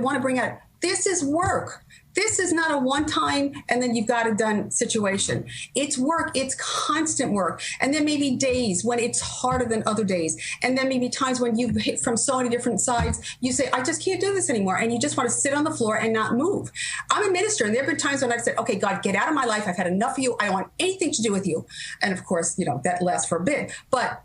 want to bring out, this is work. This is not a one-time and then you've got it done situation. It's work. It's constant work. And there may be days when it's harder than other days. And then maybe times when you've hit from so many different sides, you say, I just can't do this anymore. And you just want to sit on the floor and not move. I'm a minister, and there have been times when I've said, okay, God, get out of my life. I've had enough of you. I don't want anything to do with you. And of course, that lasts for a bit. But,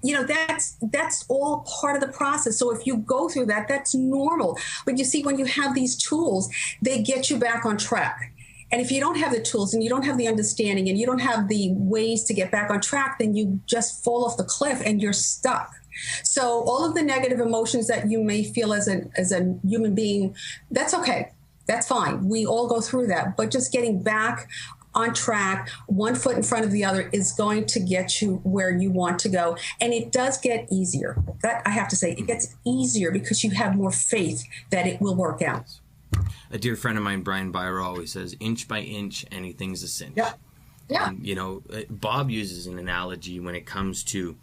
that's all part of the process. So if you go through that, that's normal. But you see, when you have these tools, they get you back on track. And if you don't have the tools and you don't have the understanding and you don't have the ways to get back on track, then you just fall off the cliff and you're stuck. So all of the negative emotions that you may feel as a human being, that's okay. That's fine. We all go through that. But just getting back on track, one foot in front of the other, is going to get you where you want to go. And it does get easier. That I have to say, it gets easier because you have more faith that it will work out. A dear friend of mine, Brian Byer, always says, inch by inch, anything's a cinch. Yeah. Yeah. And, Bob uses an analogy when it comes to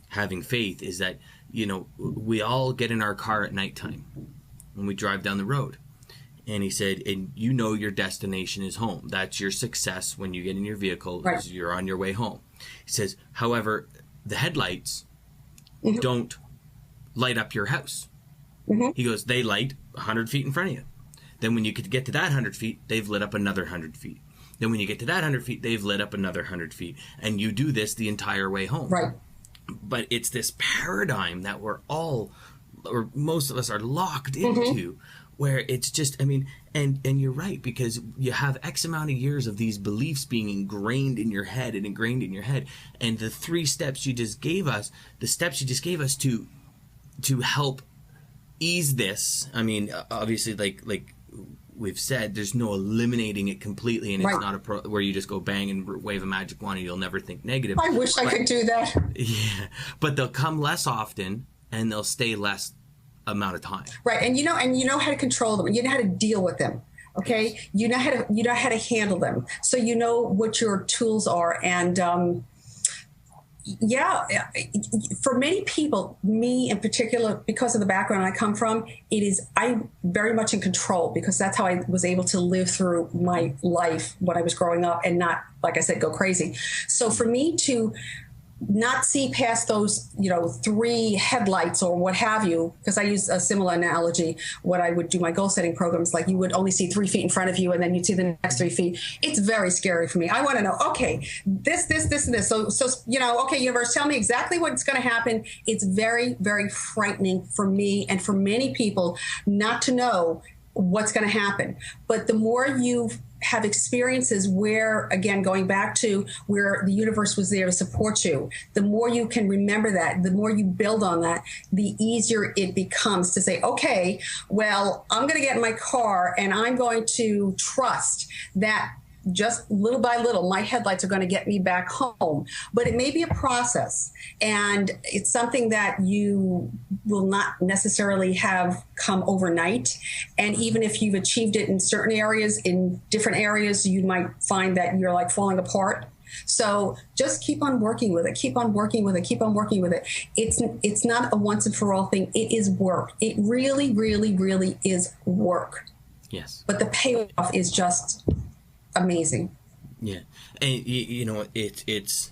having faith is that, we all get in our car at nighttime when we drive down the road. And he said, and your destination is home. That's your success when you get in your vehicle, right. You're on your way home. He says, however, the headlights mm-hmm. don't light up your house. Mm-hmm. He goes, they light 100 feet in front of you. Then when you could get to that 100 feet, they've lit up another 100 feet. Then when you get to that 100 feet, they've lit up another 100 feet. And you do this the entire way home. Right. But it's this paradigm that we're all, or most of us are locked into, mm-hmm. where it's just, and you're right, because you have X amount of years of these beliefs being ingrained in your head. And the 3 steps you just gave us, to help ease this. Obviously, like we've said, there's no eliminating it completely, and right. It's not where you just go bang and wave a magic wand and you'll never think negative. I wish I could do that. Yeah, but they'll come less often and they'll stay less amount of time. Right, and you know how to control them. You know how to deal with them. Okay, you know how to handle them. So you know what your tools are, and for many people, me in particular, because of the background I come from, I'm very much in control, because that's how I was able to live through my life when I was growing up and not, like I said, go crazy. So for me to not see past those, 3 headlights or what have you, because I use a similar analogy. What I would do my goal setting programs, like you would only see 3 feet in front of you and then you'd see the next 3 feet. It's very scary for me. I want to know, okay, this, and this. So, okay, universe, tell me exactly what's going to happen. It's very, very frightening for me and for many people not to know what's going to happen. But the more you have experiences where, again, going back to where the universe was there to support you, the more you can remember that, the more you build on that, the easier it becomes to say, okay, well, I'm going to get in my car and I'm going to trust that just little by little, my headlights are going to get me back home. But it may be a process, and it's something that you will not necessarily have come overnight. And even if you've achieved it in certain areas, in different areas, you might find that you're like falling apart. So just keep on working with it, keep on working with it, keep on working with it. It's not a once and for all thing. It is work. It really, really, really is work. Yes. But the payoff is just amazing. Yeah. And it's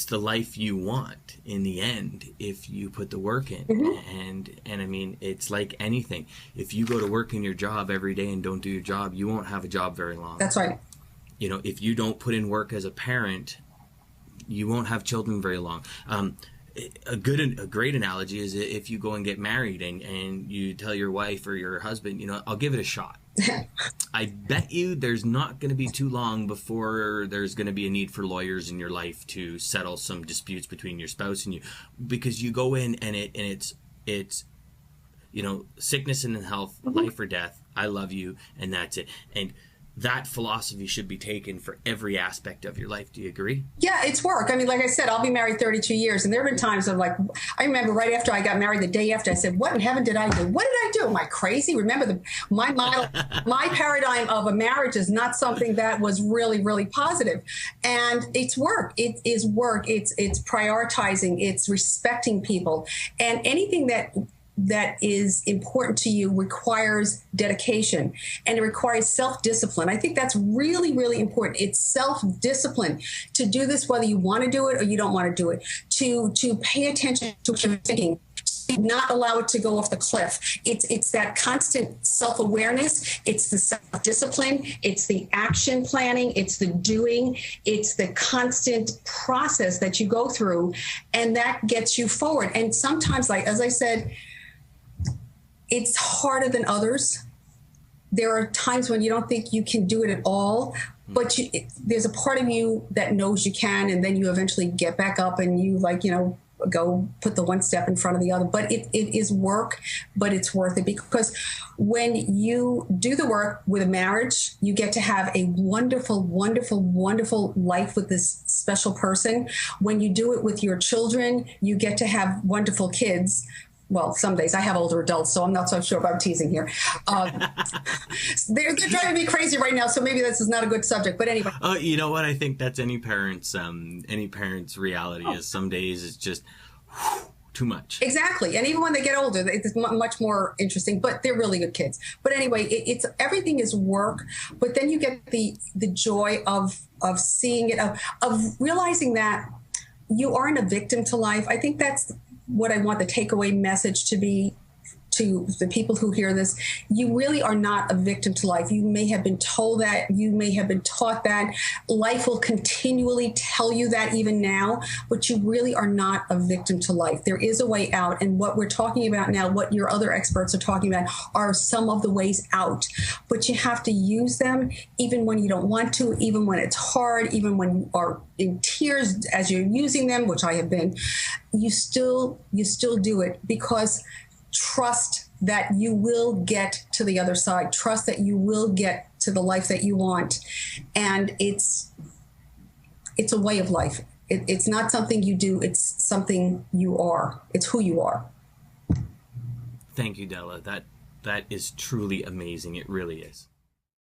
the life you want in the end if you put the work in. Mm-hmm. And it's like anything. If you go to work in your job every day and don't do your job, you won't have a job very long. That's right. If you don't put in work as a parent, you won't have children very long. A great analogy is if you go and get married and you tell your wife or your husband, I'll give it a shot. I bet you there's not going to be too long before there's going to be a need for lawyers in your life to settle some disputes between your spouse and you, because you go in and it's sickness and health, mm-hmm. life or death. I love you, and that's it. And that philosophy should be taken for every aspect of your life. Do you agree? Yeah, it's work. Like I said, I'll be married 32 years. And there have been times of I remember right after I got married, the day after, I said, what in heaven did I do? What did I do? Am I crazy? Remember, my paradigm of a marriage is not something that was really, really positive. And it's work. It is work. It's prioritizing. It's respecting people. And anything that that is important to you requires dedication, and it requires self-discipline. I think that's really, really important. It's self-discipline to do this, whether you want to do it or you don't want to do it, to pay attention to what you're thinking, not allow it to go off the cliff. It's that constant self-awareness. It's the self-discipline. It's the action planning. It's the doing. It's the constant process that you go through, and that gets you forward. And sometimes, like, as I said, it's harder than others. There are times when you don't think you can do it at all, but there's a part of you that knows you can, and then you eventually get back up and you, like, go put the one step in front of the other. But it is work, but it's worth it, because when you do the work with a marriage, you get to have a wonderful, wonderful, wonderful life with this special person. When you do it with your children, you get to have wonderful kids. Well, some days I have older adults, so I'm not so sure if I'm teasing here. They're driving me crazy right now, so maybe this is not a good subject. But anyway. Oh, you know what? I think that's any parent's reality. Is some days it's just too much. Exactly, and even when they get older, it's much more interesting. But they're really good kids. But anyway, it's everything is work. But then you get the joy of seeing it, of realizing that you aren't a victim to life. I think that's what I want the takeaway message to be to the people who hear this. You really are not a victim to life. You may have been told that, you may have been taught that. Life will continually tell you that even now, but you really are not a victim to life. There is a way out, and what we're talking about now, what your other experts are talking about, are some of the ways out. But you have to use them even when you don't want to, even when it's hard, even when you are in tears as you're using them, which I have been. You still do it, because trust that you will get to the other side. Trust that you will get to the life that you want. And it's a way of life. It's not something you do. It's something you are. It's who you are. Thank you, Della. That is truly amazing. It really is.